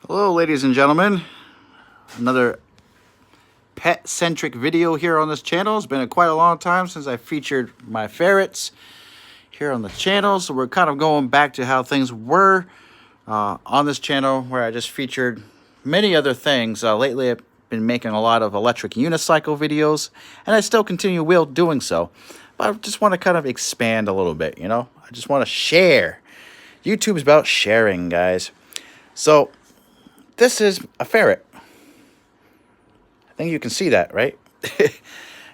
Hello, ladies and gentlemen. Another pet-centric video here on this channel. It's been quite a long time since I featured my ferrets here on the channel, so we're kind of going back to how things were on this channel, where I just featured many other things. Lately, I've been making a lot of electric unicycle videos, and I still will doing so. But I just want to kind of expand a little bit, you know? I just want to share. YouTube's about sharing, guys. So, this is a ferret. I think you can see that, right?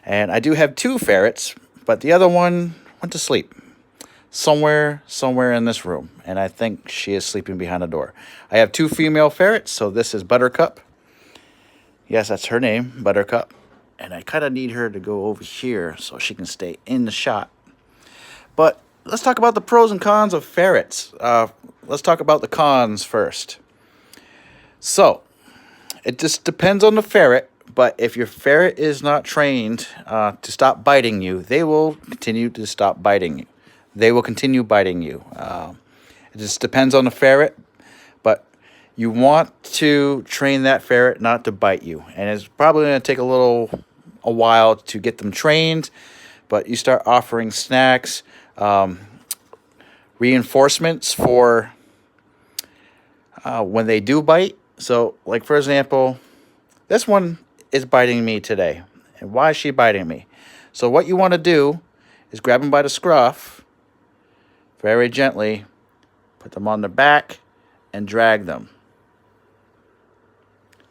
And I do have two ferrets, but the other one went to sleep somewhere in this room, and I think she is sleeping behind the door. I have two female ferrets, so this is Buttercup. Yes, that's her name, Buttercup. And I kind of need her to go over here so she can stay in the shot. But let's talk about the pros and cons of ferrets. Let's talk about the cons first. So, it just depends on the ferret, but if your ferret is not trained to stop biting you, they will continue to stop biting you. They will continue biting you. It just depends on the ferret, but you want to train that ferret not to bite you. And it's probably going to take a while to get them trained, but you start offering snacks, reinforcements for when they do bite. So, like, for example, this one is biting me today. And why is she biting me? So what you want to do is grab them by the scruff, very gently, put them on the back, and drag them.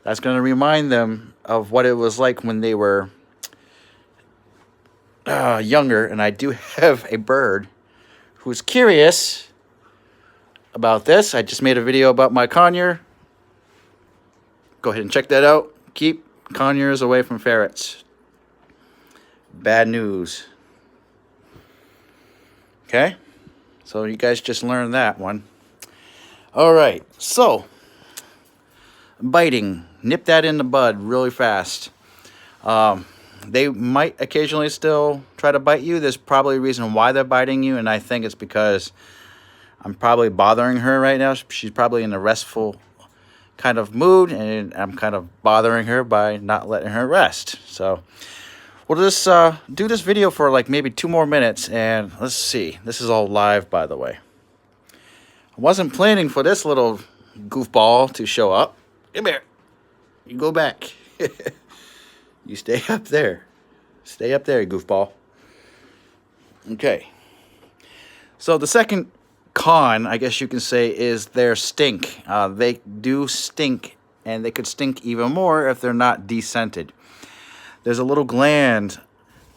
That's going to remind them of what it was like when they were younger. And I do have a bird who's curious about this. I just made a video about my conure. Go ahead and check that out. Keep conures away from ferrets. Bad news. Okay? So you guys just learned that one. All right. So, biting. Nip that in the bud really fast. They might occasionally still try to bite you. There's probably a reason why they're biting you, and I think it's because I'm probably bothering her right now. She's probably in a restful kind of mood, and I'm kind of bothering her by not letting her rest. So we'll just do this video for like maybe 2 more minutes, and let's see. This is all live, by the way. I wasn't planning for this little goofball to show up. Come here. You go back. You stay up there. Stay up there, goofball. Okay. So the second con, I guess you can say, is their stink. They do stink, and they could stink even more if they're not descented. There's a little gland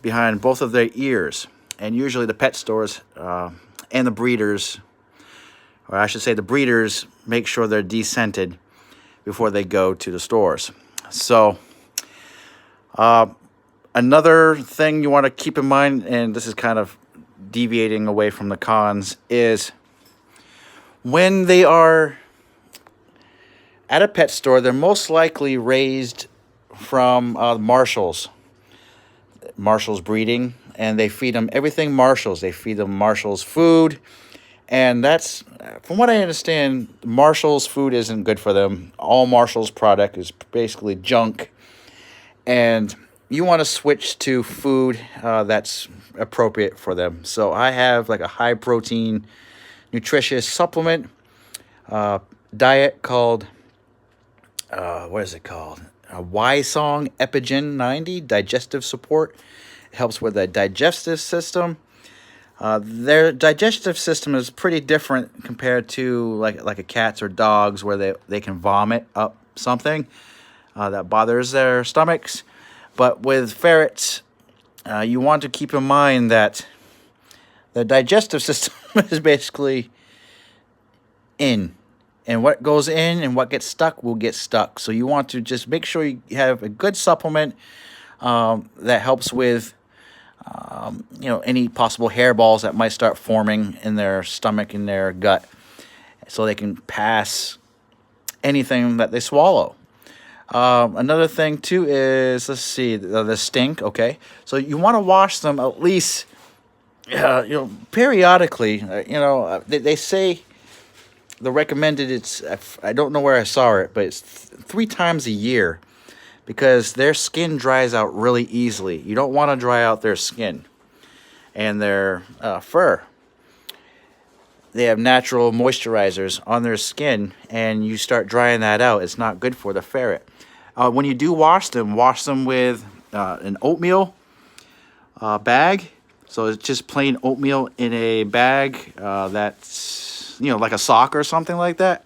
behind both of their ears, and usually the pet stores and the breeders, or I should say the breeders, make sure they're descented before they go to the stores. So another thing you want to keep in mind, and this is kind of deviating away from the cons, is when they are at a pet store, they're most likely raised from Marshalls breeding, and they feed them everything Marshalls. They feed them Marshalls food, and that's, from what I understand, Marshalls food isn't good for them. All Marshalls product is basically junk, and you want to switch to food that's appropriate for them. So I have like a high protein, nutritious supplement diet called what is it called? Y-Song Epigen 90 digestive support. It helps with the digestive system. Their digestive system is pretty different compared to like a cat's or dog's, where they can vomit up something that bothers their stomachs. But with ferrets, you want to keep in mind that the digestive system is basically in. And what goes in and what gets stuck will get stuck. So you want to just make sure you have a good supplement that helps with any possible hairballs that might start forming in their stomach, in their gut, so they can pass anything that they swallow. Another thing too is, let's see, the stink. Okay, so you want to wash them at least periodically. They say the recommended, I don't know where I saw it, but it's 3 times a year, because their skin dries out really easily. You don't want to dry out their skin and their fur. They have natural moisturizers on their skin, and you start drying that out, it's not good for the ferret. When you do wash them with an oatmeal bag. So it's just plain oatmeal in a bag that's, you know, like a sock or something like that.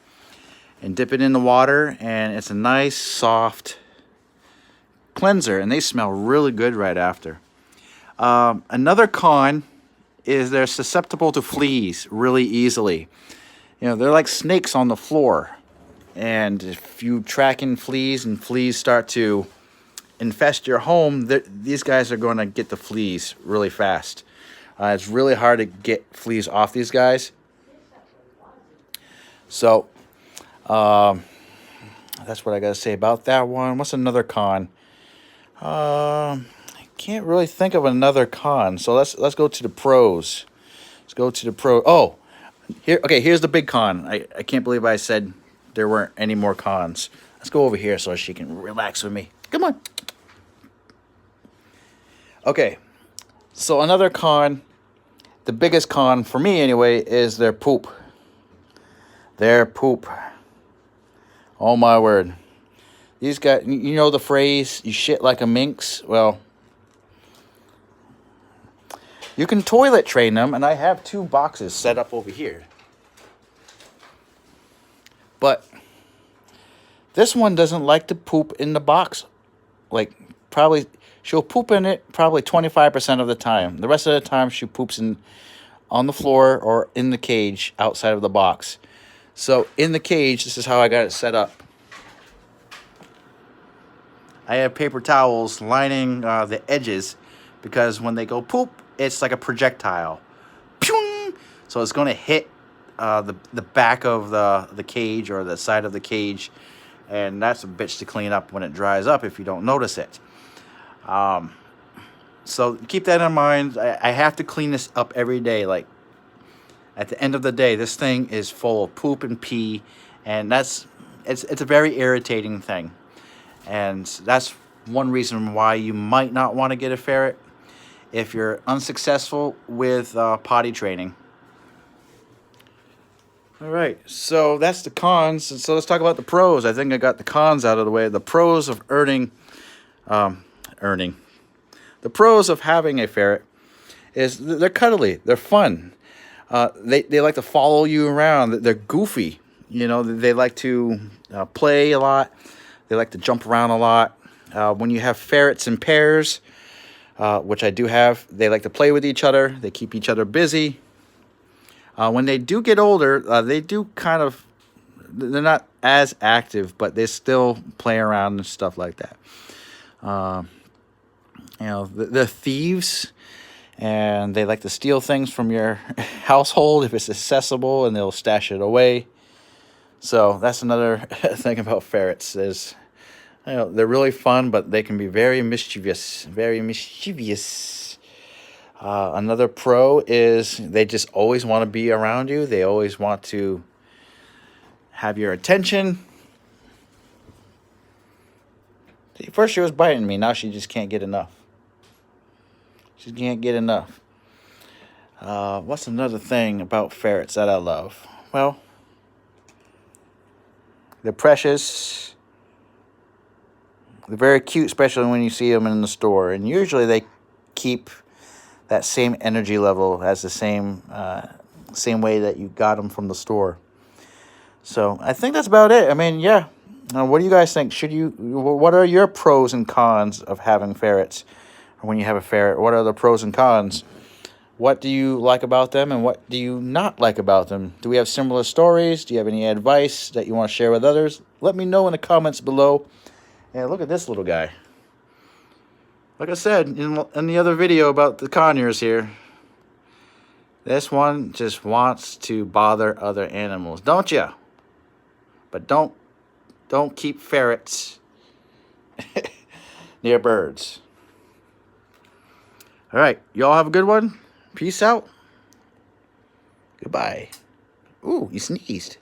And dip it in the water, and it's a nice, soft cleanser. And they smell really good right after. Another con is they're susceptible to fleas really easily. You know, they're like snakes on the floor. And if you track in fleas and fleas start to infest your home, these guys are going to get the fleas really fast. It's really hard to get fleas off these guys. So that's what I got to say about that one. What's another con? I can't really think of another con. So let's go to the pros. Let's go to the pro. Oh, here's the big con. I can't believe I said there weren't any more cons. Let's go over here so she can relax with me. Come on. Okay, so another con, the biggest con for me anyway, is their poop. Their poop. Oh my word. These guys, you know the phrase, you shit like a minx? Well, you can toilet train them, and I have 2 boxes set up over here. But this one doesn't like to poop in the box. Like, probably, she'll poop in it probably 25% of the time. The rest of the time, she poops on the floor or in the cage outside of the box. So, in the cage, this is how I got it set up. I have paper towels lining the edges, because when they go poop, it's like a projectile. Pew! So it's going to hit the back of the cage or the side of the cage, and that's a bitch to clean up when it dries up if you don't notice it. So keep that in mind. I have to clean this up every day. Like, at the end of the day, this thing is full of poop and pee, and it's a very irritating thing. And that's one reason why you might not want to get a ferret if you're unsuccessful with potty training. All right, so that's the cons. So let's talk about the pros. I think I got the cons out of the way. The pros of the pros of having a ferret is they're cuddly, they're fun. They like to follow you around. They're goofy. You know, they like to play a lot. They like to jump around a lot. When you have ferrets in pairs, which I do have, they like to play with each other. They keep each other busy. When they do get older, they do they're not as active, but they still play around and stuff like that. You know, they're thieves, and they like to steal things from your household if it's accessible, and they'll stash it away. So that's another thing about ferrets is, you know, they're really fun, but they can be very mischievous. Very mischievous. Another pro is they just always want to be around you. They always want to have your attention. First she was biting me. Now she just can't get enough. She can't get enough. What's another thing about ferrets that I love? Well, they're precious. They're very cute, especially when you see them in the store. And usually they keep that same energy level as the same way that you got them from the store. So I think that's about it. I mean, yeah. What do you guys think? What are your pros and cons of having ferrets? Or when you have a ferret, what are the pros and cons? What do you like about them, and what do you not like about them? Do we have similar stories? Do you have any advice that you want to share with others? Let me know in the comments below. And look at this little guy. Like I said in the other video about the conures here, this one just wants to bother other animals, don't you? But don't keep ferrets near birds. All right, y'all have a good one. Peace out. Goodbye. Ooh, you sneezed.